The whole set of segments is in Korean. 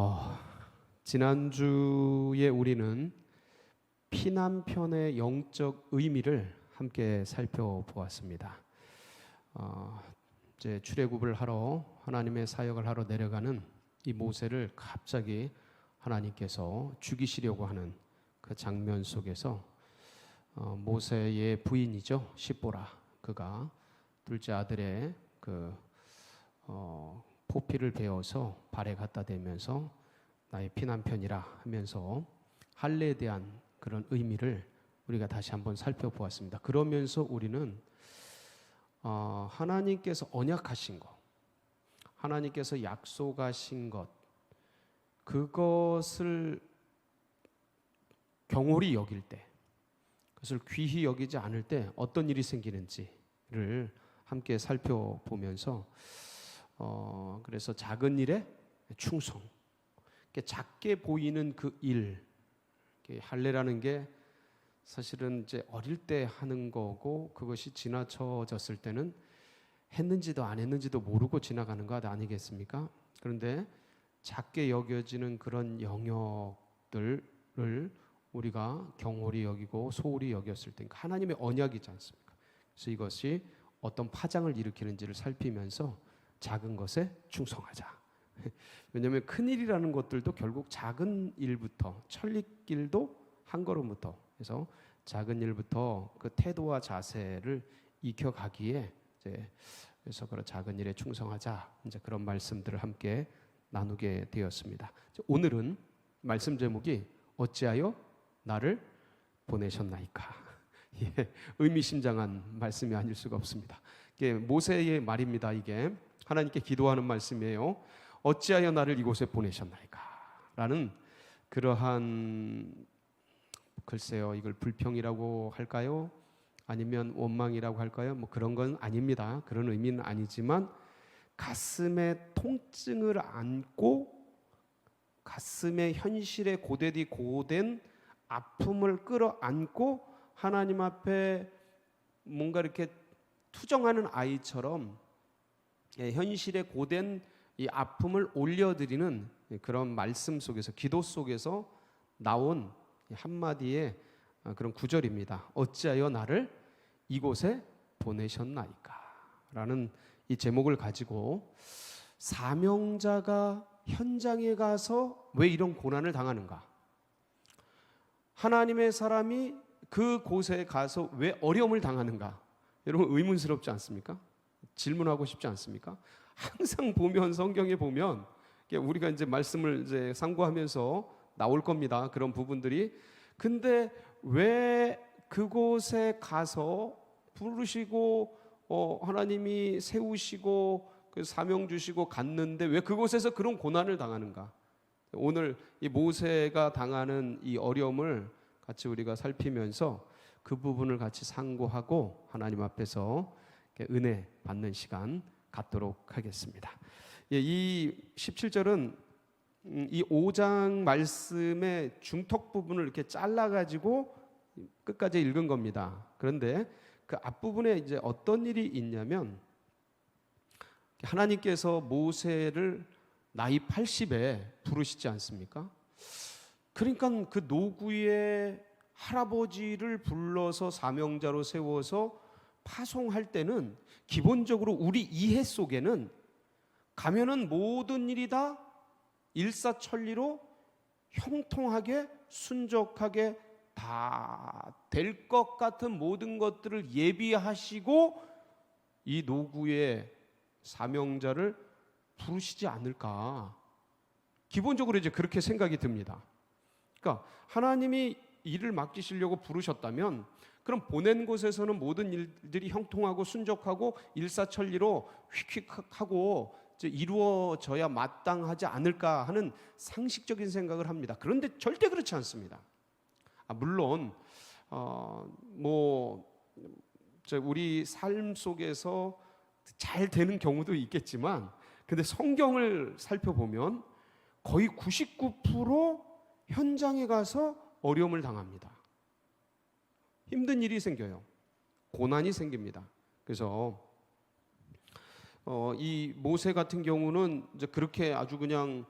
어, 지난주에 우리는 피난편의 영적 의미를 함께 살펴보았습니다. 이제 출애굽을 하러 하나님의 사역을 하러 내려가는 이 모세를 갑자기 하나님께서 죽이시려고 하는 그 장면 속에서 모세의 부인이죠, 십보라, 그가 둘째 아들의 포피를 베어서 발에 갖다 대면서 나의 피난편이라 하면서 할례에 대한 그런 의미를 우리가 다시 한번 살펴보았습니다. 그러면서 우리는 하나님께서 언약하신 것, 하나님께서 약속하신 것, 그것을 경홀히 여길 때, 그것을 귀히 여기지 않을 때 어떤 일이 생기는지를 함께 살펴보면서 그래서 작은 일에 충성, 작게 보이는 그 일, 할례라는 게 사실은 이제 어릴 때 하는 거고, 그것이 지나쳐졌을 때는 했는지도 안 했는지도 모르고 지나가는 것 아니겠습니까? 그런데 작게 여겨지는 그런 영역들을 우리가 경홀히 여기고 소홀히 여겼을 때, 하나님의 언약이지 않습니까? 그래서 이것이 어떤 파장을 일으키는지를 살피면서 작은 것에 충성하자. 왜냐하면 큰 일이라는 것들도 결국 작은 일부터, 천리길도 한 걸음부터, 그래서 작은 일부터 그 태도와 자세를 익혀가기에 그래서 그런 작은 일에 충성하자, 이제 그런 말씀들을 함께 나누게 되었습니다. 오늘은 말씀 제목이 어찌하여 나를 보내셨나이까. 예, 의미심장한 말씀이 아닐 수가 없습니다. 이게 모세의 말입니다. 이게 하나님께 기도하는 말씀이에요. 어찌하여 나를 이곳에 보내셨나이까 라는 그러한, 글쎄요, 이걸 불평이라고 할까요? 아니면 원망이라고 할까요? 뭐 그런 건 아닙니다. 그런 의미는 아니지만 가슴에 통증을 안고 가슴에 현실에 고된 아픔을 끌어안고 하나님 앞에 뭔가 이렇게 투정하는 아이처럼 현실에 고된 이 아픔을 올려드리는 그런 말씀 속에서, 기도 속에서 나온 한마디의 그런 구절입니다. 어찌하여 나를 이곳에 보내셨나이까 라는 이 제목을 가지고, 사명자가 현장에 가서 왜 이런 고난을 당하는가, 하나님의 사람이 그 곳에 가서 왜 어려움을 당하는가, 여러분 의문스럽지 않습니까? 질문하고 싶지 않습니까? 항상 보면, 성경에 보면 우리가 이제 말씀을 이제 상고하면서 나올 겁니다. 그런 부분들이. 근데 왜 그곳에 가서 부르시고 하나님이 세우시고 그 사명 주시고 갔는데 왜 그곳에서 그런 고난을 당하는가? 오늘 이 모세가 당하는 이 어려움을 같이 우리가 살피면서 그 부분을 같이 상고하고 하나님 앞에서 은혜 받는 시간 갖도록 하겠습니다. 이 17절은 이 5장 말씀의 중턱 부분을 이렇게 잘라가지고 끝까지 읽은 겁니다. 그런데 그 앞부분에 이제 어떤 일이 있냐면, 하나님께서 모세를 나이 80에 부르시지 않습니까? 그러니까 그 노구의 할아버지를 불러서 사명자로 세워서 파송할 때는 기본적으로 우리 이해 속에는 가면은 모든 일이 다 일사천리로 형통하게 순적하게 다 될 것 같은 모든 것들을 예비하시고 이 노구의 사명자를 부르시지 않을까, 기본적으로 이제 그렇게 생각이 듭니다. 그러니까 하나님이 일을 맡기시려고 부르셨다면 그럼 보낸 곳에서는 모든 일들이 형통하고 순적하고 일사천리로 휙휙하고 이루어져야 마땅하지 않을까 하는 상식적인 생각을 합니다. 그런데 절대 그렇지 않습니다. 물론 우리 삶 속에서 잘 되는 경우도 있겠지만, 근데 성경을 살펴보면 거의 99% 현장에 가서 어려움을 당합니다. 힘든 일이 생겨요. 고난이 생깁니다. 그래서 이 모세 같은 경우는 이제 그렇게 아주 그냥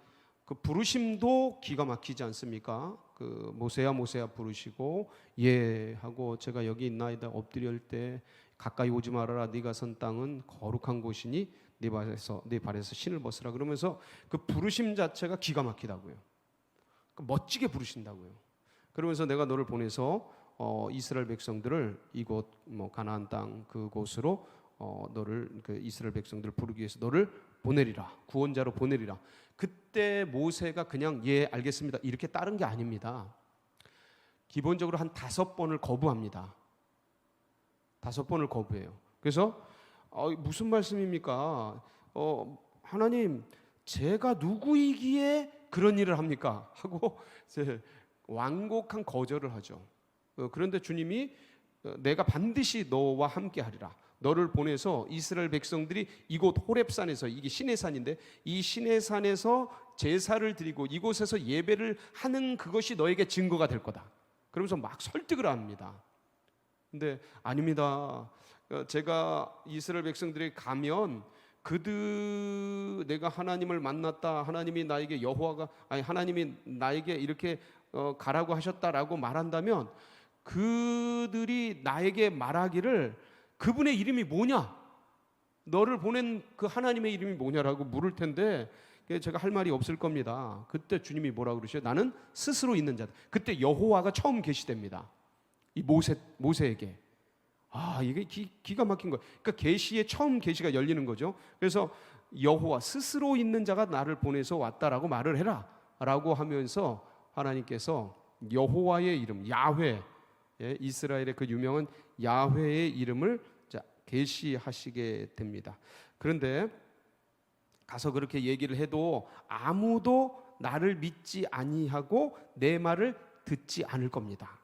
그 부르심도 기가 막히지 않습니까? 그 모세야 모세야 부르시고 예 하고 제가 여기 있나이다 엎드릴 때 가까이 오지 말아라 네가 선 땅은 거룩한 곳이니 네 발에서 신을 벗으라 그러면서 그 부르심 자체가 기가 막히다고요. 멋지게 부르신다고요. 그러면서 내가 너를 보내서 이스라엘 백성들을 이곳 가나안 땅 그곳으로 너를 그 이스라엘 백성들을 부르기 위해서 너를 보내리라. 구원자로 보내리라. 그때 모세가 그냥 예 알겠습니다 이렇게 따른 게 아닙니다. 기본적으로 한 5번을 거부합니다. 5번을 거부해요. 그래서 무슨 말씀입니까? 하나님 제가 누구이기에 그런 일을 합니까? 하고 이제 완곡한 거절을 하죠. 그런데 주님이 내가 반드시 너와 함께 하리라. 너를 보내서 이스라엘 백성들이 이곳 호렙산에서, 이게 시내산인데 이 시내산에서 제사를 드리고 이곳에서 예배를 하는 그것이 너에게 증거가 될 거다. 그러면서 막 설득을 합니다. 근데 아닙니다. 제가 이스라엘 백성들에게 가면 내가 하나님을 만났다, 하나님이 나에게 하나님이 나에게 이렇게 가라고 하셨다라고 말한다면 그들이 나에게 말하기를 그분의 이름이 뭐냐? 너를 보낸 그 하나님의 이름이 뭐냐라고 물을 텐데 제가 할 말이 없을 겁니다. 그때 주님이 뭐라고 그러셔요? 나는 스스로 있는 자다. 그때 여호와가 처음 계시됩니다. 이 모세에게. 이게 기가 막힌 거예요. 그러니까 계시의 처음 계시가 열리는 거죠. 그래서 여호와 스스로 있는 자가 나를 보내서 왔다라고 말을 해라 라고 하면서 하나님께서 여호와의 이름 야훼, 이스라엘의 그 유명한 야훼의 이름을 계시하시게 됩니다. 그런데 가서 그렇게 얘기를 해도 아무도 나를 믿지 아니하고 내 말을 듣지 않을 겁니다.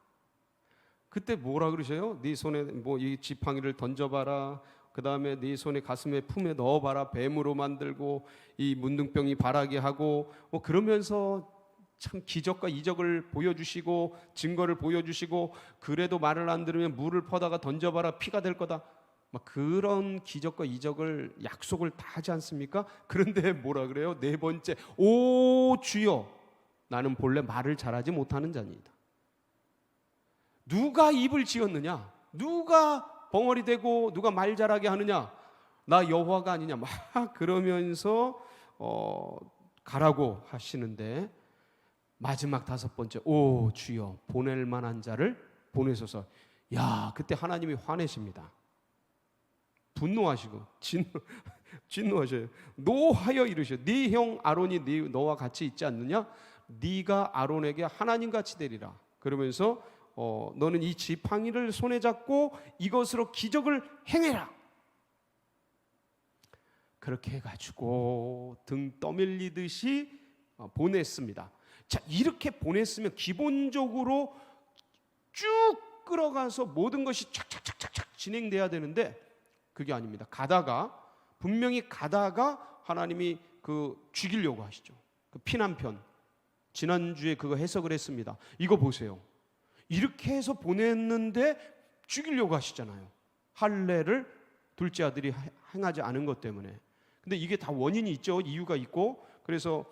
그때 뭐라 그러셔요? 네 손에 이 지팡이를 던져봐라. 그 다음에 네 손에 가슴에 품에 넣어봐라. 뱀으로 만들고 이 문둥병이 발하게 하고 그러면서 참 기적과 이적을 보여주시고 증거를 보여주시고 그래도 말을 안 들으면 물을 퍼다가 던져봐라. 피가 될 거다. 막 그런 기적과 이적을 약속을 다 하지 않습니까? 그런데 뭐라 그래요? 4번째, 오 주여 나는 본래 말을 잘하지 못하는 자니이다. 누가 입을 지었느냐? 누가 벙어리 대고 누가 말 잘하게 하느냐? 나 여호와가 아니냐? 막 그러면서 가라고 하시는데 마지막 5번째, 오 주여 보낼 만한 자를 보내소서. 그때 하나님이 화내십니다. 분노하시고 진노하셔요. 노하여 이르셔. 네 형 아론이 너와 같이 있지 않느냐? 네가 아론에게 하나님같이 되리라. 그러면서 너는 이 지팡이를 손에 잡고 이것으로 기적을 행해라. 그렇게 해가지고 등 떠밀리듯이 보냈습니다. 자, 이렇게 보냈으면 기본적으로 쭉 끌어가서 모든 것이 착착착착 진행돼야 되는데 그게 아닙니다. 분명히 가다가 하나님이 죽이려고 하시죠. 그 피난편 지난주에 그거 해석을 했습니다. 이거 보세요. 이렇게 해서 보냈는데 죽이려고 하시잖아요. 할례를 둘째 아들이 행하지 않은 것 때문에. 근데 이게 다 원인이 있죠. 이유가 있고. 그래서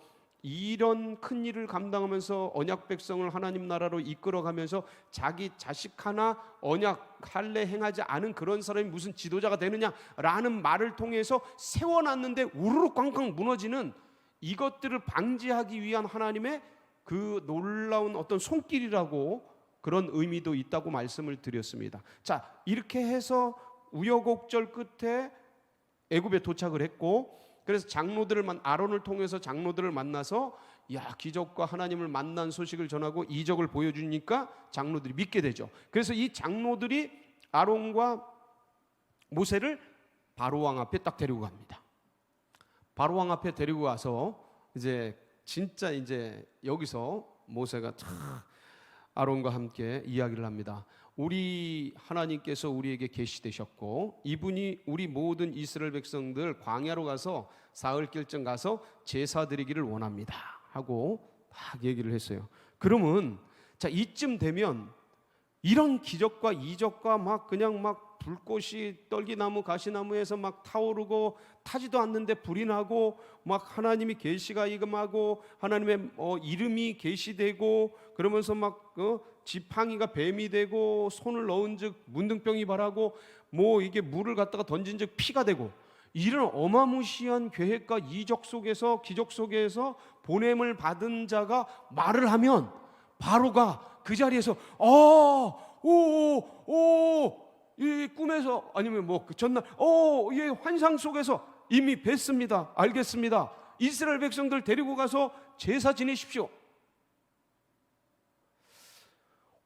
이런 큰 일을 감당하면서 언약 백성을 하나님 나라로 이끌어가면서 자기 자식 하나 언약 할례 행하지 않은 그런 사람이 무슨 지도자가 되느냐라는 말을 통해서 세워놨는데 우르르 꽝꽝 무너지는 이것들을 방지하기 위한 하나님의 그 놀라운 어떤 손길이라고 그런 의미도 있다고 말씀을 드렸습니다. 자, 이렇게 해서 우여곡절 끝에 애굽에 도착을 했고, 그래서 아론을 통해서 장로들을 만나서 기적과 하나님을 만난 소식을 전하고 이적을 보여주니까 장로들이 믿게 되죠. 그래서 이 장로들이 아론과 모세를 바로왕 앞에 딱 데리고 갑니다. 바로왕 앞에 데리고 가서 진짜 여기서 모세가 아론과 함께 이야기를 합니다. 우리 하나님께서 우리에게 계시되셨고 이분이 우리 모든 이스라엘 백성들 광야로 가서 사흘길쯤 가서 제사 드리기를 원합니다 하고 막 얘기를 했어요. 그러면 자, 이쯤 되면 이런 기적과 이적과 그냥 불꽃이 떨기나무 가시나무에서 막 타오르고 타지도 않는데 불이 나고 막 하나님이 계시가 임하고 하나님의 이름이 계시되고 그러면서 막 지팡이가 뱀이 되고 손을 넣은즉 문둥병이 발하고 뭐 이게 물을 갖다가 던진즉 피가 되고 이런 어마무시한 계획과 이적 속에서 기적 속에서 보냄을 받은 자가 말을 하면 바로가 그 자리에서 이 꿈에서 아니면 뭐 그 전날 예 환상 속에서 이미 뵀습니다. 알겠습니다. 이스라엘 백성들 데리고 가서 제사 지내십시오.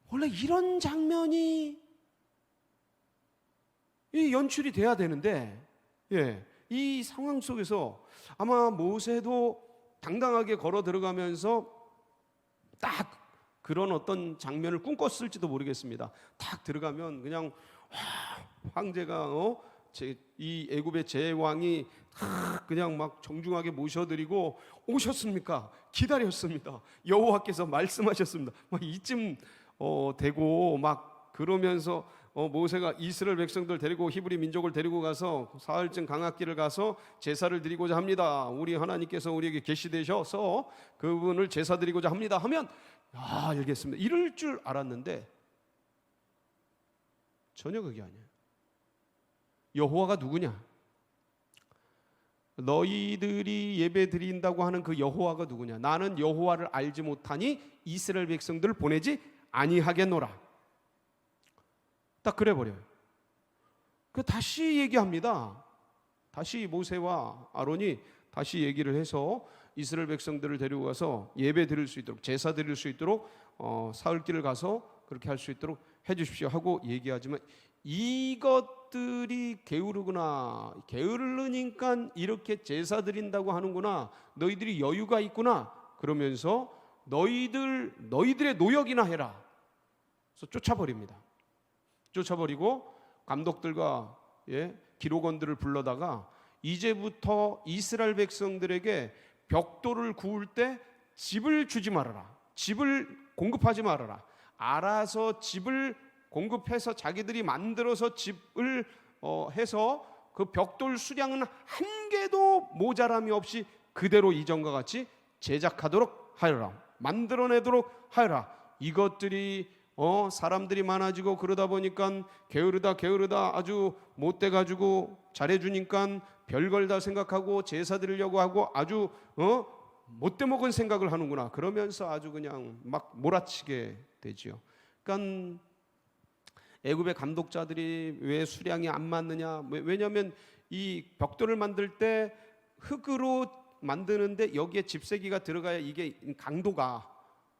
원래 이런 장면이 이 연출이 돼야 되는데 이 상황 속에서 아마 모세도 당당하게 걸어 들어가면서 딱 그런 어떤 장면을 꿈꿨을지도 모르겠습니다. 딱 들어가면 그냥 황제가 이 애굽의 제왕이 그냥 막 정중하게 모셔드리고 오셨습니까? 기다렸습니다. 여호와께서 말씀하셨습니다. 막 이쯤 되고 막 그러면서 모세가 이스라엘 백성들 데리고 히브리 민족을 데리고 가서 사흘쯤 강악기를 가서 제사를 드리고자 합니다. 우리 하나님께서 우리에게 계시되셔서 그분을 제사 드리고자 합니다 하면 알겠습니다. 이럴 줄 알았는데 전혀 그게 아니에요. 여호와가 누구냐? 너희들이 예배 드린다고 하는 그 여호와가 누구냐? 나는 여호와를 알지 못하니 이스라엘 백성들을 보내지 아니하겠노라. 딱 그래 버려요. 그 다시 얘기합니다. 다시 모세와 아론이 다시 얘기를 해서 이스라엘 백성들을 데리고 가서 예배 드릴 수 있도록 제사 드릴 수 있도록 사흘길을 가서 그렇게 할 수 있도록 해 주십시오 하고 얘기하지만 이것들이 게으르구나. 게으르니까 이렇게 제사 드린다고 하는구나. 너희들이 여유가 있구나. 그러면서 너희들의 노역이나 해라. 그래서 쫓아버립니다. 쫓아버리고 감독들과 기록원들을 불러다가 이제부터 이스라엘 백성들에게 벽돌을 구울 때 집을 주지 말아라. 집을 공급하지 말아라. 알아서 집을 공급해서 자기들이 만들어서 집을 해서 그 벽돌 수량은 한 개도 모자람이 없이 그대로 이전과 같이 제작하도록 하여라. 만들어내도록 하여라. 이것들이 사람들이 많아지고 그러다 보니까 게으르다 아주 못돼 가지고 잘해주니까 별걸 다 생각하고 제사 드리려고 하고 아주 못돼 먹은 생각을 하는구나. 그러면서 아주 그냥 막 몰아치게 되지요. 그러니까 애굽의 감독자들이 왜 수량이 안 맞느냐? 왜냐하면 이 벽돌을 만들 때 흙으로 만드는데 여기에 집세기가 들어가야 이게 강도가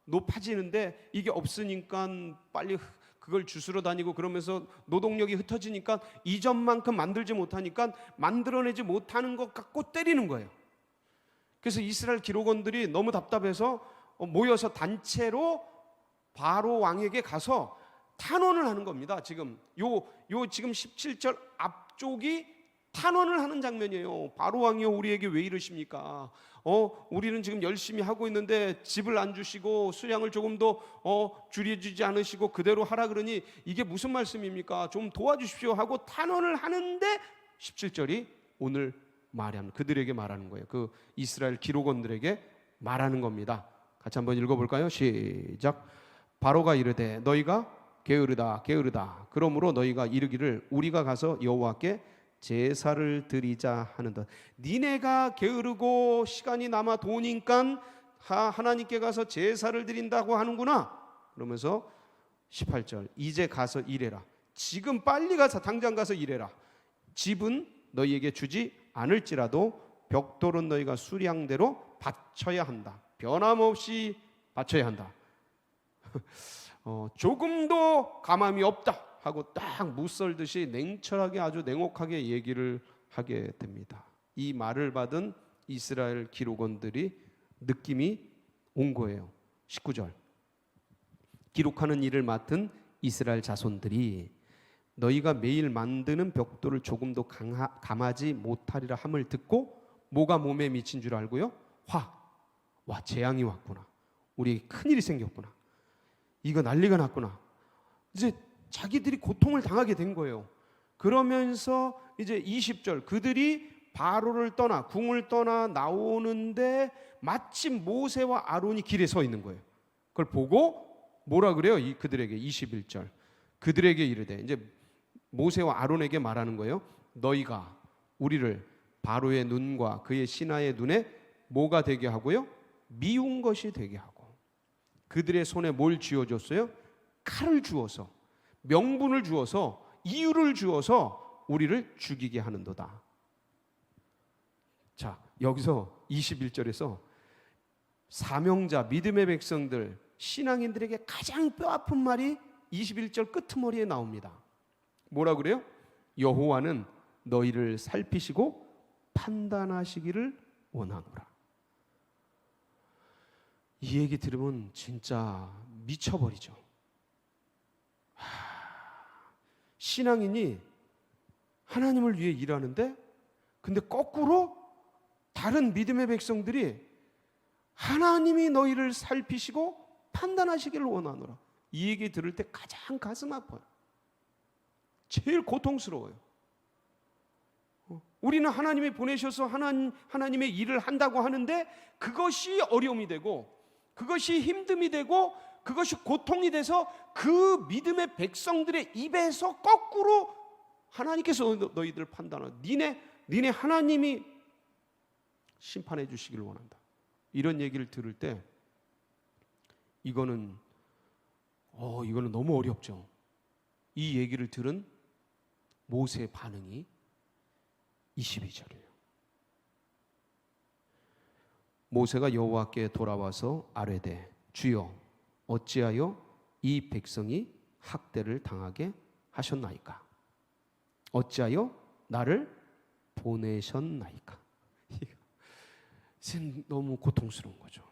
높아지는데 이게 없으니까 빨리 그걸 주스러 다니고 그러면서 노동력이 흩어지니까 이전만큼 만들지 못하니까 만들어내지 못하는 것 같고 때리는 거예요. 그래서 이스라엘 기록원들이 너무 답답해서 모여서 단체로 바로 왕에게 가서 탄원을 하는 겁니다. 지금 지금 17절 앞쪽이 탄원을 하는 장면이에요. 바로 왕이요 우리에게 왜 이러십니까? 우리는 지금 열심히 하고 있는데 집을 안 주시고 수량을 조금 더 줄여주지 않으시고 그대로 하라 그러니 이게 무슨 말씀입니까? 좀 도와주십시오 하고 탄원을 하는데 17절이 오늘 말하는 그들에게 말하는 거예요. 그 이스라엘 기록원들에게 말하는 겁니다. 같이 한번 읽어볼까요? 시작. 바로가 이르되 너희가 게으르다 그러므로 너희가 이르기를 우리가 가서 여호와께 제사를 드리자 하는다. 니네가 게으르고 시간이 남아 도니까 하나님께 가서 제사를 드린다고 하는구나. 그러면서 18절 이제 가서 일해라. 지금 빨리 가서 당장 가서 일해라. 집은 너희에게 주지 않을지라도 벽돌은 너희가 수량대로 바쳐야 한다. 변함없이 바쳐야 한다. 조금도 가망이 없다 하고 딱 무썰듯이 냉철하게 아주 냉혹하게 얘기를 하게 됩니다. 이 말을 받은 이스라엘 기록원들이 느낌이 온 거예요. 19절 기록하는 일을 맡은 이스라엘 자손들이 너희가 매일 만드는 벽돌을 조금도 감하지 못하리라 함을 듣고 뭐가 몸에 미친 줄 알고요? 와 재앙이 왔구나. 우리에게 큰일이 생겼구나. 이거 난리가 났구나. 이제 자기들이 고통을 당하게 된 거예요. 그러면서 이제 20절 그들이 바로를 떠나 궁을 떠나 나오는데 마침 모세와 아론이 길에 서 있는 거예요. 그걸 보고 뭐라 그래요? 그들에게 21절 그들에게 이르되, 이제 모세와 아론에게 말하는 거예요. 너희가 우리를 바로의 눈과 그의 신하의 눈에 뭐가 되게 하고요? 미운 것이 되게 하고, 그들의 손에 뭘 쥐어줬어요? 칼을 주어서, 명분을 주어서, 이유를 주어서 우리를 죽이게 하는도다. 자, 여기서 21절에서 사명자, 믿음의 백성들, 신앙인들에게 가장 뼈아픈 말이 21절 끄트머리에 나옵니다. 뭐라 그래요? 여호와는 너희를 살피시고 판단하시기를 원하노라. 이 얘기 들으면 진짜 미쳐버리죠. 신앙인이 하나님을 위해 일하는데, 근데 거꾸로 다른 믿음의 백성들이 하나님이 너희를 살피시고 판단하시기를 원하노라. 이 얘기 들을 때 가장 가슴 아파요. 제일 고통스러워요. 우리는 하나님이 보내셔서 하나님의 일을 한다고 하는데 그것이 어려움이 되고, 그것이 힘듦이 되고, 그것이 고통이 돼서 그 믿음의 백성들의 입에서 거꾸로 하나님께서 너희들 판단하라. 니네 하나님이 심판해 주시기를 원한다. 이런 얘기를 들을 때 이거는 너무 어렵죠. 이 얘기를 들은 모세의 반응이 22절이에요. 모세가 여호와께 돌아와서 아뢰되, 주여 어찌하여 이 백성이 학대를 당하게 하셨나이까? 어찌하여 나를 보내셨나이까? 이건 너무 고통스러운 거죠.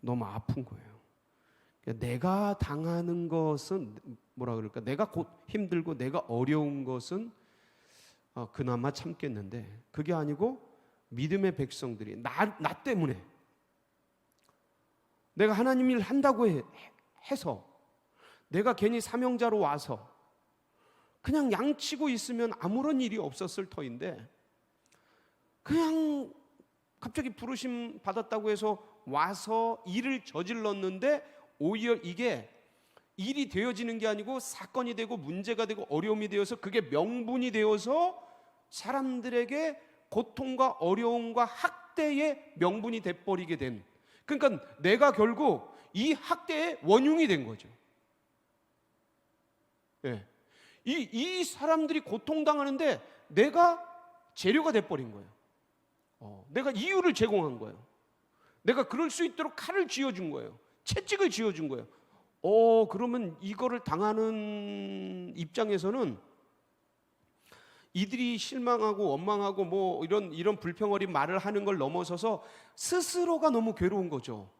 너무 아픈 거예요. 내가 당하는 것은 뭐라 그럴까? 내가 곧 힘들고 내가 어려운 것은 그나마 참겠는데, 그게 아니고 믿음의 백성들이 나 때문에, 내가 하나님 일 한다고 해서, 내가 괜히 사명자로 와서 그냥 양치고 있으면 아무런 일이 없었을 터인데, 그냥 갑자기 부르심 받았다고 해서 와서 일을 저질렀는데 오히려 이게 일이 되어지는 게 아니고 사건이 되고 문제가 되고 어려움이 되어서 그게 명분이 되어서 사람들에게 고통과 어려움과 학대의 명분이 돼버리게 된, 그러니까 내가 결국 이 학대의 원흉이 된 거죠. 예. 이 사람들이 고통당하는데 내가 재료가 돼버린 거예요. 내가 이유를 제공한 거예요. 내가 그럴 수 있도록 칼을 쥐어준 거예요. 채찍을 쥐어준 거예요. 그러면 이거를 당하는 입장에서는 이들이 실망하고 원망하고 뭐 이런 불평어린 말을 하는 걸 넘어서서 스스로가 너무 괴로운 거죠.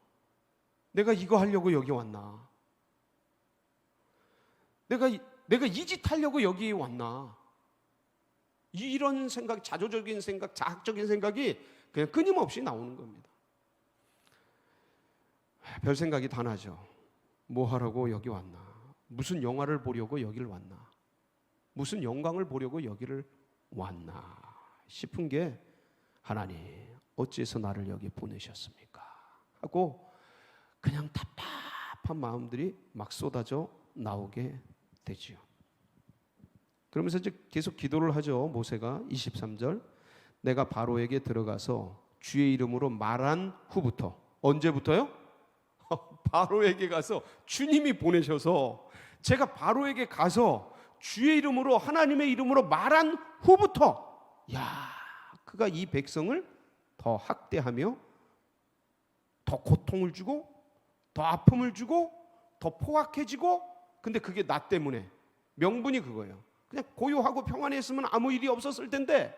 내가 이거 하려고 여기 왔나? 내가 이 짓 하려고 여기 왔나? 이런 생각, 자조적인 생각, 자학적인 생각이 그냥 끊임없이 나오는 겁니다. 별 생각이 다 나죠. 뭐 하라고 여기 왔나? 무슨 영화를 보려고 여기를 왔나? 무슨 영광을 보려고 여기를 왔나 싶은 게, 하나님 어찌해서 나를 여기 보내셨습니까? 하고 그냥 답답한 마음들이 막 쏟아져 나오게 되지요. 그러면서 이제 계속 기도를 하죠. 모세가 23절, 내가 바로에게 들어가서 주의 이름으로 말한 후부터. 언제부터요? 바로에게 가서, 주님이 보내셔서 제가 바로에게 가서 주의 이름으로, 하나님의 이름으로 말한 후부터, 그가 이 백성을 더 학대하며 더 고통을 주고 더 아픔을 주고 더 포악해지고, 근데 그게 나 때문에, 명분이 그거예요. 그냥 고요하고 평안했으면 아무 일이 없었을 텐데,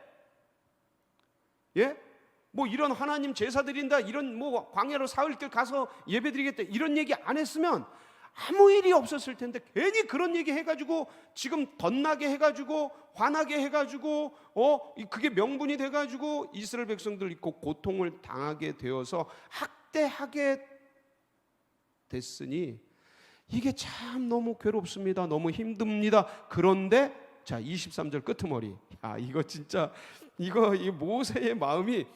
뭐 이런 하나님 제사 드린다, 이런 뭐 광야로 사흘길 가서 예배드리겠다, 이런 얘기 안 했으면 아무 일이 없었을 텐데, 괜히 그런 얘기 해가지고 지금 덧나게 해가지고 화나게 해가지고 그게 명분이 돼가지고 이스라엘 백성들 있고 고통을 당하게 되어서 학대하게 됐으니 이게 참 너무 괴롭습니다. 너무 힘듭니다. 그런데 자, 23절 끄트머리. 야, 이거 진짜 이거 이 모세의 마음이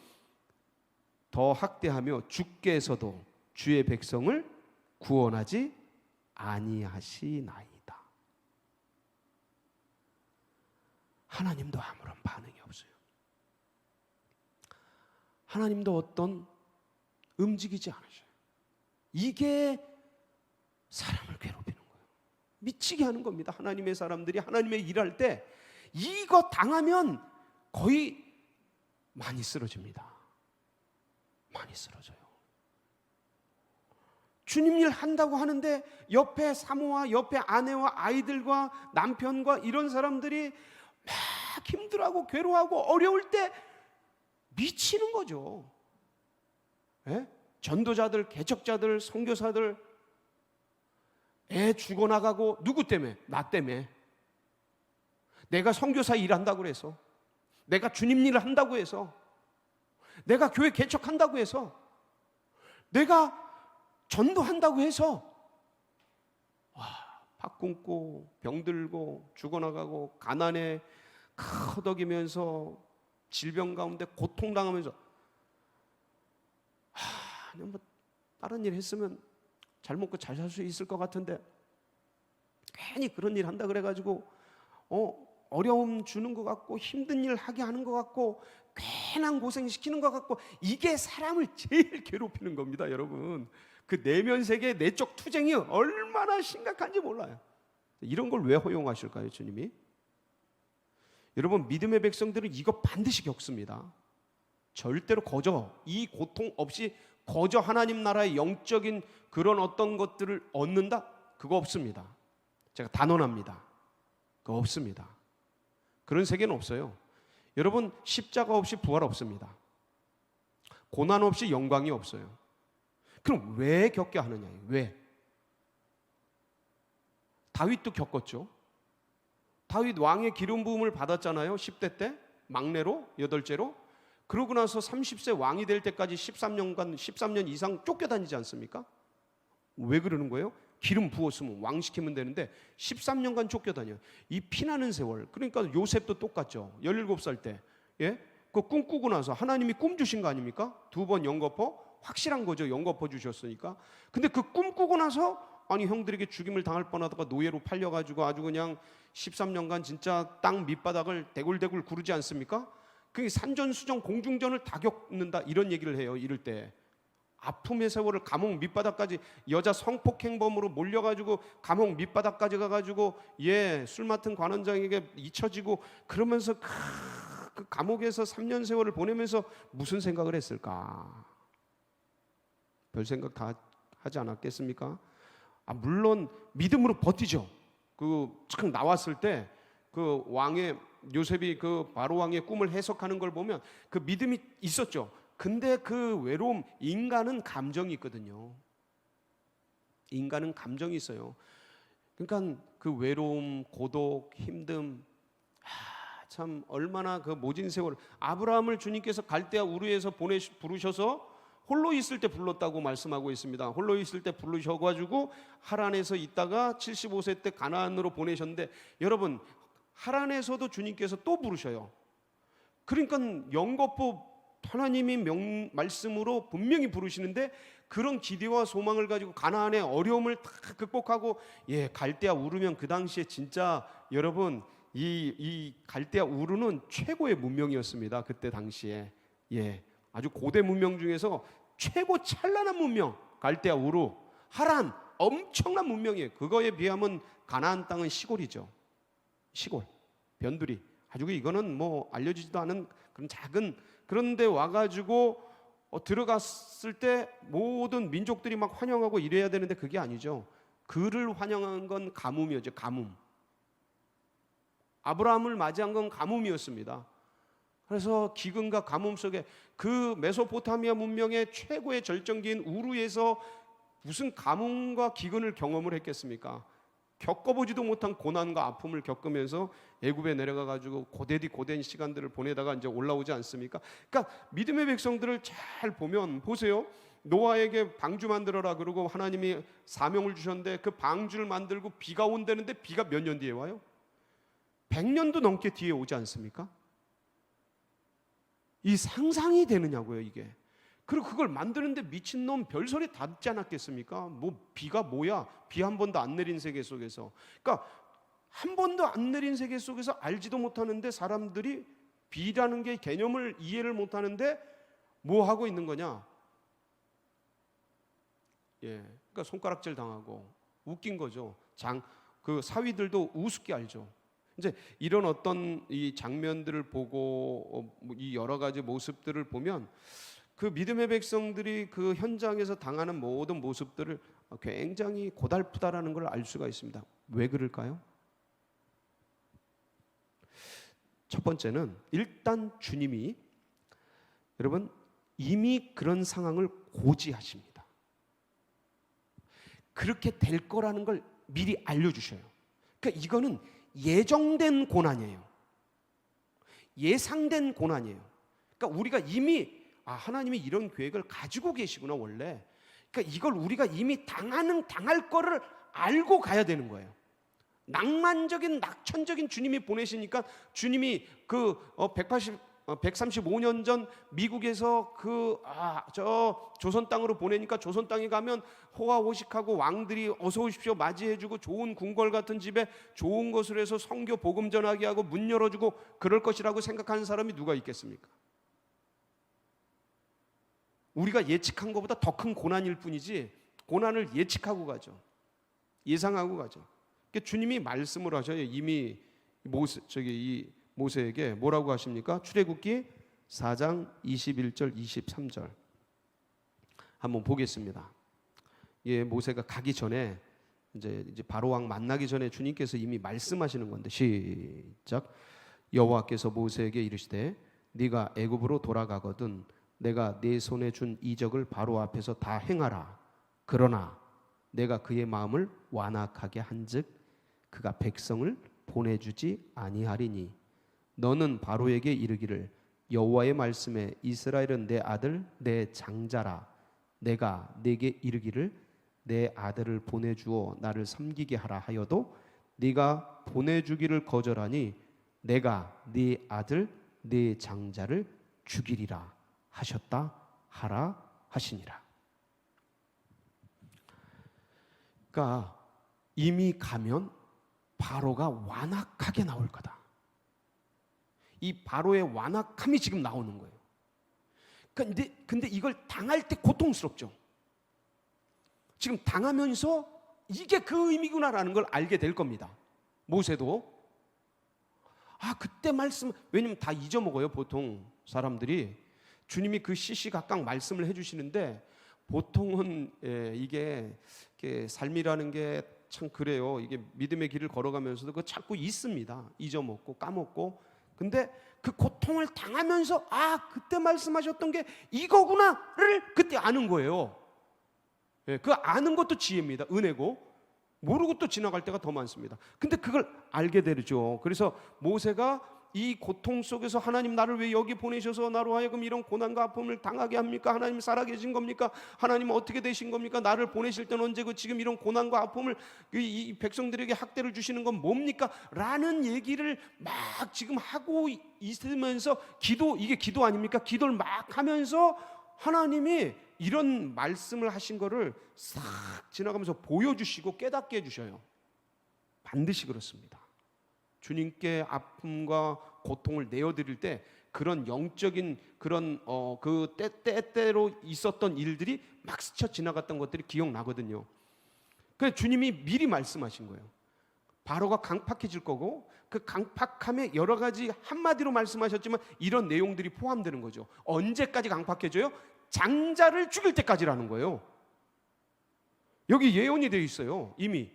더 학대하며 주께서도 주의 백성을 구원하지 아니하시나이다. 하나님도 아무런 반응이 없어요. 하나님도 어떤 움직이지 않으셔요. 이게 사람을 괴롭히는 거예요. 미치게 하는 겁니다. 하나님의 사람들이 하나님의 일할 때 이거 당하면 거의 많이 쓰러집니다. 많이 쓰러져요. 주님 일 한다고 하는데 옆에 사모와 옆에 아내와 아이들과 남편과 이런 사람들이 막 힘들어하고 괴로워하고 어려울 때 미치는 거죠. 예? 전도자들, 개척자들, 선교사들 애 죽어나가고 누구 때문에? 나 때문에. 내가 선교사 일한다고 해서, 내가 주님 일을 한다고 해서, 내가 교회 개척한다고 해서, 내가 전도한다고 해서 밥 굶고 병들고 죽어나가고 가난에 허덕이면서 질병 가운데 고통당하면서 뭐 다른 일 했으면 잘 먹고 잘 살 수 있을 것 같은데 괜히 그런 일 한다 그래가지고 어려움 주는 것 같고 힘든 일 하게 하는 것 같고 괜한 고생시키는 것 같고 이게 사람을 제일 괴롭히는 겁니다. 여러분, 그 내면 세계 내적 투쟁이 얼마나 심각한지 몰라요. 이런 걸 왜 허용하실까요, 주님이? 여러분, 믿음의 백성들은 이거 반드시 겪습니다. 절대로 거저, 이 고통 없이 거저 하나님 나라의 영적인 그런 어떤 것들을 얻는다? 그거 없습니다. 제가 단언합니다. 그거 없습니다. 그런 세계는 없어요. 여러분, 십자가 없이 부활 없습니다. 고난 없이 영광이 없어요. 그럼 왜 겪게 하느냐예요. 왜? 다윗도 겪었죠. 다윗 왕의 기름 부음을 받았잖아요. 10대 때 막내로 8째로. 그러고 나서 30세 왕이 될 때까지 13년 이상 쫓겨다니지 않습니까? 왜 그러는 거예요? 기름 부었으면 왕 시키면 되는데 13년간 쫓겨다녀요. 이 피나는 세월. 그러니까 요셉도 똑같죠. 17살 때. 예? 그 꿈꾸고 나서 하나님이 꿈 주신 거 아닙니까? 2번 영거포. 확실한 거죠. 영거포 주셨으니까. 근데 그 꿈꾸고 나서 아니 형들에게 죽임을 당할 뻔하다가 노예로 팔려가지고 아주 그냥 13년간 진짜 땅 밑바닥을 대굴대굴 구르지 않습니까? 그 산전수전 공중전을 다 겪는다 이런 얘기를 해요. 이럴 때 아픔의 세월을 감옥 밑바닥까지 여자 성폭행범으로 몰려가지고 감옥 밑바닥까지 가가지고 술 맡은 관원장에게 잊혀지고 그러면서 그 감옥에서 3년 세월을 보내면서 무슨 생각을 했을까? 별 생각 다 하지 않았겠습니까? 물론 믿음으로 버티죠. 참 나왔을 때 그 왕의 요셉이 그 바로 왕의 꿈을 해석하는 걸 보면 그 믿음이 있었죠. 근데 그 외로움, 인간은 감정이 있거든요. 인간은 감정이 있어요. 그러니까 그 외로움, 고독, 힘듦, 참 얼마나 그 모진 세월. 아브라함을 주님께서 갈대아 우르에서 부르셔서 홀로 있을 때 불렀다고 말씀하고 있습니다. 홀로 있을 때 부르셔가지고 하란에서 있다가 75세 때 가나안으로 보내셨는데 여러분, 하란에서도 주님께서 또 부르셔요. 그러니까 영거포 하나님이 말씀으로 분명히 부르시는데 그런 기대와 소망을 가지고 가나안의 어려움을 다 극복하고 갈대아 우르면 그 당시에 진짜 여러분 이 갈대아 우르는 최고의 문명이었습니다. 그때 당시에 아주 고대 문명 중에서 최고 찬란한 문명 갈대아 우르. 하란 엄청난 문명이에요. 그거에 비하면 가나안 땅은 시골이죠. 시골 변두리 아주 이거는 뭐 알려지지도 않은 그런 작은 그런데 와가지고 들어갔을 때 모든 민족들이 막 환영하고 이래야 되는데 그게 아니죠. 그를 환영한 건 가뭄이었죠. 가뭄. 아브라함을 맞이한 건 가뭄이었습니다. 그래서 기근과 가뭄 속에 그 메소포타미아 문명의 최고의 절정기인 우르에서 무슨 가뭄과 기근을 경험을 했겠습니까? 겪어보지도 못한 고난과 아픔을 겪으면서 애굽에 내려가 가지고 고된 시간들을 보내다가 이제 올라오지 않습니까? 그러니까 믿음의 백성들을 잘 보면 보세요. 노아에게 방주 만들어라 그러고 하나님이 사명을 주셨는데 그 방주를 만들고 비가 온다는데 비가 몇 년 뒤에 와요? 100년도 넘게 뒤에 오지 않습니까? 이 상상이 되느냐고요, 이게. 그리고 그걸 만드는데 미친놈 별소리 다 듣지 않았겠습니까? 뭐 비가 뭐야? 비 한 번도 안 내린 세계 속에서. 그러니까 한 번도 안 내린 세계 속에서 알지도 못하는데 사람들이 비라는 게 개념을 이해를 못하는데 뭐 하고 있는 거냐? 그러니까 손가락질 당하고 웃긴 거죠. 그 사위들도 우습게 알죠. 이제 이런 어떤 이 장면들을 보고 이 여러 가지 모습들을 보면 그 믿음의 백성들이 그 현장에서 당하는 모든 모습들을 굉장히 고달프다라는 걸 알 수가 있습니다. 왜 그럴까요? 첫 번째는 일단 주님이 여러분 이미 그런 상황을 고지하십니다. 그렇게 될 거라는 걸 미리 알려주셔요. 그러니까 이거는 예정된 고난이에요. 예상된 고난이에요. 그러니까 우리가 이미 하나님이 이런 계획을 가지고 계시구나 원래. 그러니까 이걸 우리가 이미 당할 거를 알고 가야 되는 거예요. 낭만적인 낙천적인 주님이 보내시니까 주님이 그 135년 전 미국에서 저 조선 땅으로 보내니까 조선 땅에 가면 호화호식하고 왕들이 어서 오십시오 맞이해주고 좋은 궁궐 같은 집에 좋은 것을 해서 선교 복음 전하게 하고 문 열어주고 그럴 것이라고 생각하는 사람이 누가 있겠습니까? 우리가 예측한 것보다 더 큰 고난일 뿐이지 고난을 예측하고 가죠. 예상하고 가죠. 그러니까 주님이 말씀을 하셔요. 이미 모세에게 뭐라고 하십니까? 출애굽기 4장 21절 23절 한번 보겠습니다. 모세가 가기 전에 이제 바로 왕 만나기 전에 주님께서 이미 말씀하시는 건데 시작. 여호와께서 모세에게 이르시되 네가 애굽으로 돌아가거든 내가 네 손에 준 이적을 바로 앞에서 다 행하라. 그러나 내가 그의 마음을 완악하게 한즉 그가 백성을 보내주지 아니하리니 너는 바로에게 이르기를 여호와의 말씀에 이스라엘은 내 아들 내 장자라. 내가 네게 이르기를 내 아들을 보내주어 나를 섬기게 하라 하여도 네가 보내주기를 거절하니 내가 네 아들 네 장자를 죽이리라 하셨다 하라 하시니라. 그러니까 이미 가면 바로가 완악하게 나올 거다. 이 바로의 완악함이 지금 나오는 거예요. 근데 이걸 당할 때 고통스럽죠. 지금 당하면서 이게 그 의미구나라는 걸 알게 될 겁니다. 모세도 그때 말씀, 왜냐면 다 잊어먹어요. 보통 사람들이 주님이 그 시시각각 말씀을 해주시는데 보통은 이게 삶이라는 게 참 그래요. 이게 믿음의 길을 걸어가면서도 그거 자꾸 있습니다. 잊어먹고 까먹고. 근데 그 고통을 당하면서 그때 말씀하셨던 게 이거구나를 그때 아는 거예요. 그 아는 것도 지혜입니다. 은혜고 모르고 또 지나갈 때가 더 많습니다. 근데 그걸 알게 되죠. 그래서 모세가 이 고통 속에서 하나님 나를 왜 여기 보내셔서 나로 하여금 이런 고난과 아픔을 당하게 합니까? 하나님 살아계신 겁니까? 하나님 어떻게 되신 겁니까? 나를 보내실 때는 언제고 지금 이런 고난과 아픔을 이 백성들에게 학대를 주시는 건 뭡니까? 라는 얘기를 막 지금 하고 있으면서 이게 기도 아닙니까? 기도를 막 하면서 하나님이 이런 말씀을 하신 거를 싹 지나가면서 보여주시고 깨닫게 해주셔요. 반드시 그렇습니다. 주님께 아픔과 고통을 내어드릴 때 그런 영적인 그런 그 때때로 있었던 일들이 막 스쳐 지나갔던 것들이 기억나거든요. 그래서 주님이 미리 말씀하신 거예요. 바로가 강팍해질 거고 그 강팍함에 여러 가지 한마디로 말씀하셨지만 이런 내용들이 포함되는 거죠. 언제까지 강팍해져요? 장자를 죽일 때까지라는 거예요. 여기 예언이 되어 있어요. 이미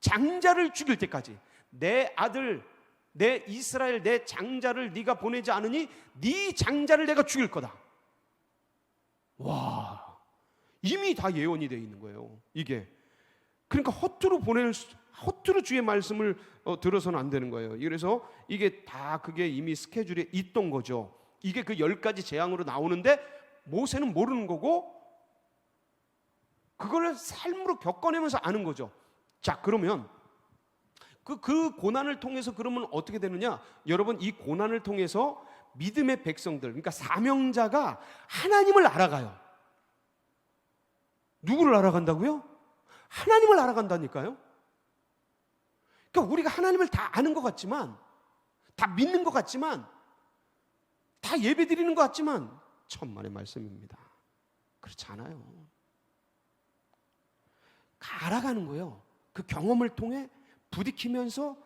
장자를 죽일 때까지. 내 아들, 내 이스라엘, 내 장자를 네가 보내지 않으니 네 장자를 내가 죽일 거다. 와, 이미 다 예언이 되어 있는 거예요. 이게 그러니까 허투루 주의 말씀을 들어서는 안 되는 거예요. 그래서 이게 다 그게 이미 스케줄에 있던 거죠. 이게 그 10가지 재앙으로 나오는데 모세는 모르는 거고 그걸 삶으로 겪어내면서 아는 거죠. 자, 그러면 그 고난을 통해서 그러면 어떻게 되느냐? 여러분, 이 고난을 통해서 믿음의 백성들, 그러니까 사명자가 하나님을 알아가요. 누구를 알아간다고요? 하나님을 알아간다니까요. 그러니까 우리가 하나님을 다 아는 것 같지만, 다 믿는 것 같지만, 다 예배 드리는 것 같지만 천만의 말씀입니다. 그렇지 않아요. 알아가는 거예요. 그 경험을 통해 부딪히면서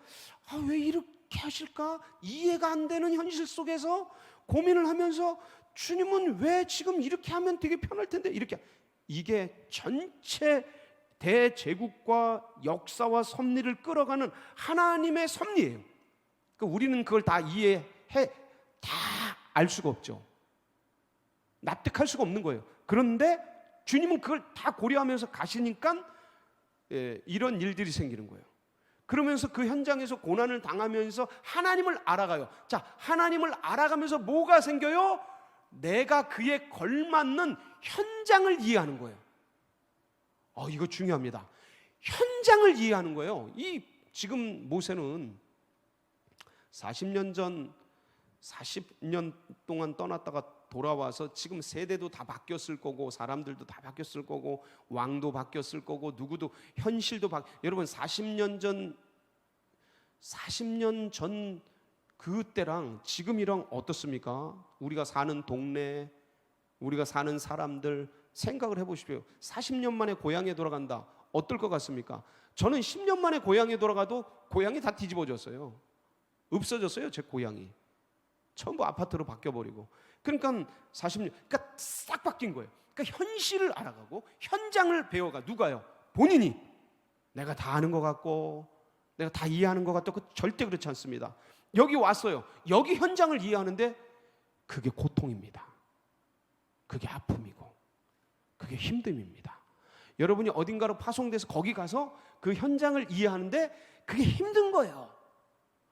왜 이렇게 하실까? 이해가 안 되는 현실 속에서 고민을 하면서 주님은 왜 지금 이렇게 하면 되게 편할 텐데 이렇게, 이게 전체 대제국과 역사와 섭리를 끌어가는 하나님의 섭리예요. 그러니까 우리는 그걸 다 이해해, 다 알 수가 없죠. 납득할 수가 없는 거예요. 그런데 주님은 그걸 다 고려하면서 가시니까 이런 일들이 생기는 거예요. 그러면서 그 현장에서 고난을 당하면서 하나님을 알아가요. 자, 하나님을 알아가면서 뭐가 생겨요? 내가 그에 걸맞는 현장을 이해하는 거예요. 이거 중요합니다. 현장을 이해하는 거예요. 지금 모세는 40년 동안 떠났다가 돌아와서 지금 세대도 다 바뀌었을 거고, 사람들도 다 바뀌었을 거고, 왕도 바뀌었을 거고, 누구도 현실도 여러분 40년 전 그때랑 지금이랑 어떻습니까? 우리가 사는 동네, 우리가 사는 사람들 생각을 해보십시오. 40년 만에 고향에 돌아간다. 어떨 것 같습니까? 저는 10년 만에 고향에 돌아가도 고향이 다 뒤집어졌어요. 없어졌어요, 제 고향이. 전부 아파트로 바뀌어버리고. 그러니까 40년, 그러니까 싹 바뀐 거예요. 그러니까 현실을 알아가고 현장을 배워가. 누가요? 본인이. 내가 다 아는 것 같고 내가 다 이해하는 것 같고 절대 그렇지 않습니다. 여기 왔어요. 여기 현장을 이해하는데 그게 고통입니다. 그게 아픔이고 그게 힘듦입니다. 여러분이 어딘가로 파송돼서 거기 가서 그 현장을 이해하는데 그게 힘든 거예요.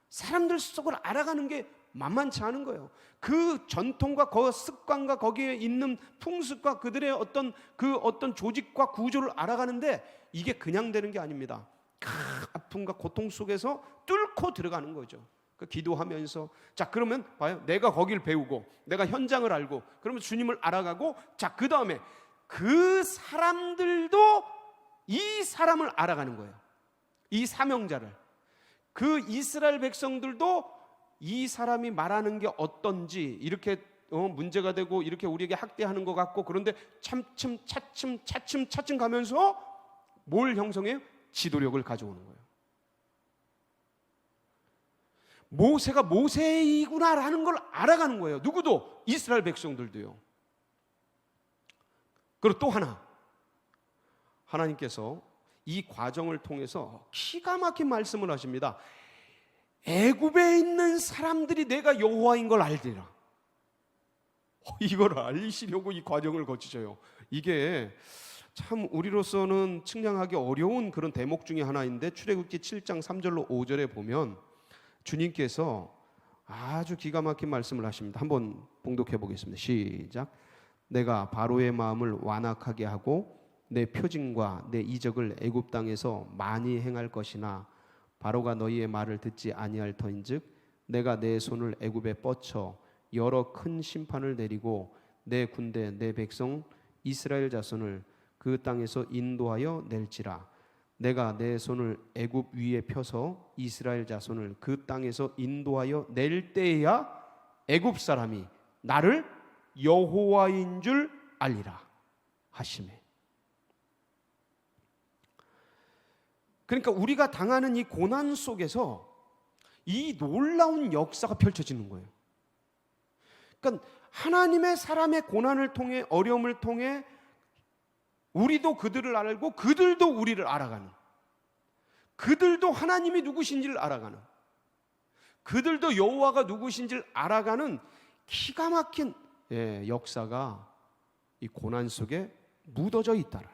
사람들 속을 알아가는 게 만만치 않은 거예요. 그 전통과 그 습관과 거기에 있는 풍습과 그들의 어떤 조직과 구조를 알아가는데 이게 그냥 되는 게 아닙니다. 아픔과 고통 속에서 뚫고 들어가는 거죠. 기도하면서, 자, 그러면 봐요. 내가 거기를 배우고 내가 현장을 알고 그러면 주님을 알아가고, 자, 그 다음에 그 사람들도 이 사람을 알아가는 거예요. 이 사명자를. 그 이스라엘 백성들도 이 사람이 말하는 게 어떤지 이렇게 문제가 되고 이렇게 우리에게 학대하는 것 같고, 그런데 차츰 가면서 뭘 형성해요? 지도력을 가져오는 거예요. 모세가 모세이구나라는 걸 알아가는 거예요. 누구도, 이스라엘 백성들도요. 그리고 또 하나, 하나님께서 이 과정을 통해서 기가 막힌 말씀을 하십니다. 애굽에 있는 사람들이 내가 여호와인 걸 알리라. 이걸 알리시려고 이 과정을 거치셔요. 이게 참 우리로서는 측량하기 어려운 그런 대목 중에 하나인데, 출애굽기 7장 3절로 5절에 보면 주님께서 아주 기가 막힌 말씀을 하십니다. 한번 봉독해 보겠습니다. 시작. 내가 바로의 마음을 완악하게 하고 내 표징과 내 이적을 애굽 땅에서 많이 행할 것이나 바로가 너희의 말을 듣지 아니할 터인즉 내가 내 손을 애굽에 뻗쳐 여러 큰 심판을 내리고 내 군대 내 백성 이스라엘 자손을 그 땅에서 인도하여 낼지라. 내가 내 손을 애굽 위에 펴서 이스라엘 자손을 그 땅에서 인도하여 낼 때에야 애굽 사람이 나를 여호와인 줄 알리라 하시매. 그러니까 우리가 당하는 이 고난 속에서 이 놀라운 역사가 펼쳐지는 거예요. 그러니까 하나님의 사람의 고난을 통해, 어려움을 통해 우리도 그들을 알고 그들도 우리를 알아가는, 그들도 하나님이 누구신지를 알아가는, 그들도 여호와가 누구신지를 알아가는 기가 막힌 역사가 이 고난 속에 묻어져 있다는.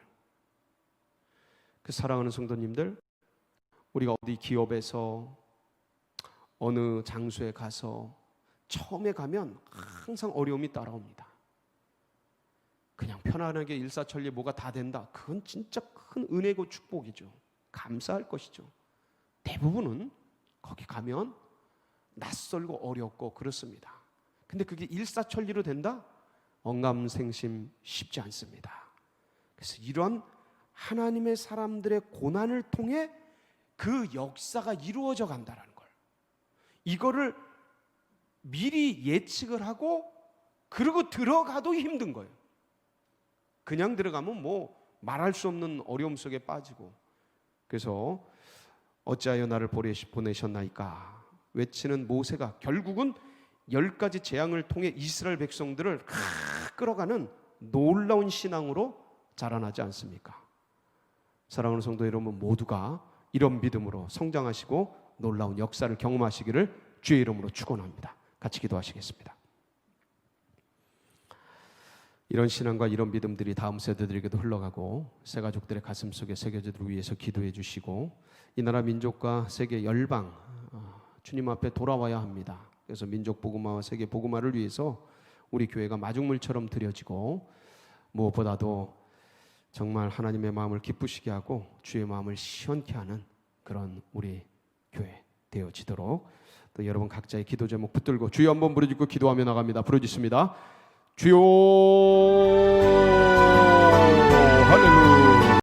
그 사랑하는 성도님들, 우리가 어디 기업에서 어느 장소에 가서 처음에 가면 항상 어려움이 따라옵니다. 그냥 편안하게 일사천리 뭐가 다 된다, 그건 진짜 큰 은혜고 축복이죠. 감사할 것이죠. 대부분은 거기 가면 낯설고 어렵고 그렇습니다. 근데 그게 일사천리로 된다? 언감생심 쉽지 않습니다. 그래서 이런 하나님의 사람들의 고난을 통해 그 역사가 이루어져 간다는 걸, 이거를 미리 예측을 하고 그러고 들어가도 힘든 거예요. 그냥 들어가면 뭐 말할 수 없는 어려움 속에 빠지고. 그래서 어찌하여 나를 보내셨나이까 외치는 모세가 결국은 10가지 재앙을 통해 이스라엘 백성들을 끌어가는 놀라운 신앙으로 자라나지 않습니까? 사랑하는 성도 여러분, 모두가 이런 믿음으로 성장하시고 놀라운 역사를 경험하시기를 주의 이름으로 축원합니다. 같이 기도하시겠습니다. 이런 신앙과 이런 믿음들이 다음 세대들에게도 흘러가고 새 가족들의 가슴 속에 새겨지도록 위해서 기도해 주시고, 이 나라 민족과 세계 열방 주님 앞에 돌아와야 합니다. 그래서 민족 복음화와 세계 복음화를 위해서 우리 교회가 마중물처럼 드려지고, 무엇보다도 정말 하나님의 마음을 기쁘시게 하고 주의 마음을 시원케 하는 그런 우리 교회 되어지도록, 또 여러분 각자의 기도 제목 붙들고 주여 한번 부르짖고 기도하며 나갑니다. 부르짖습니다. 주여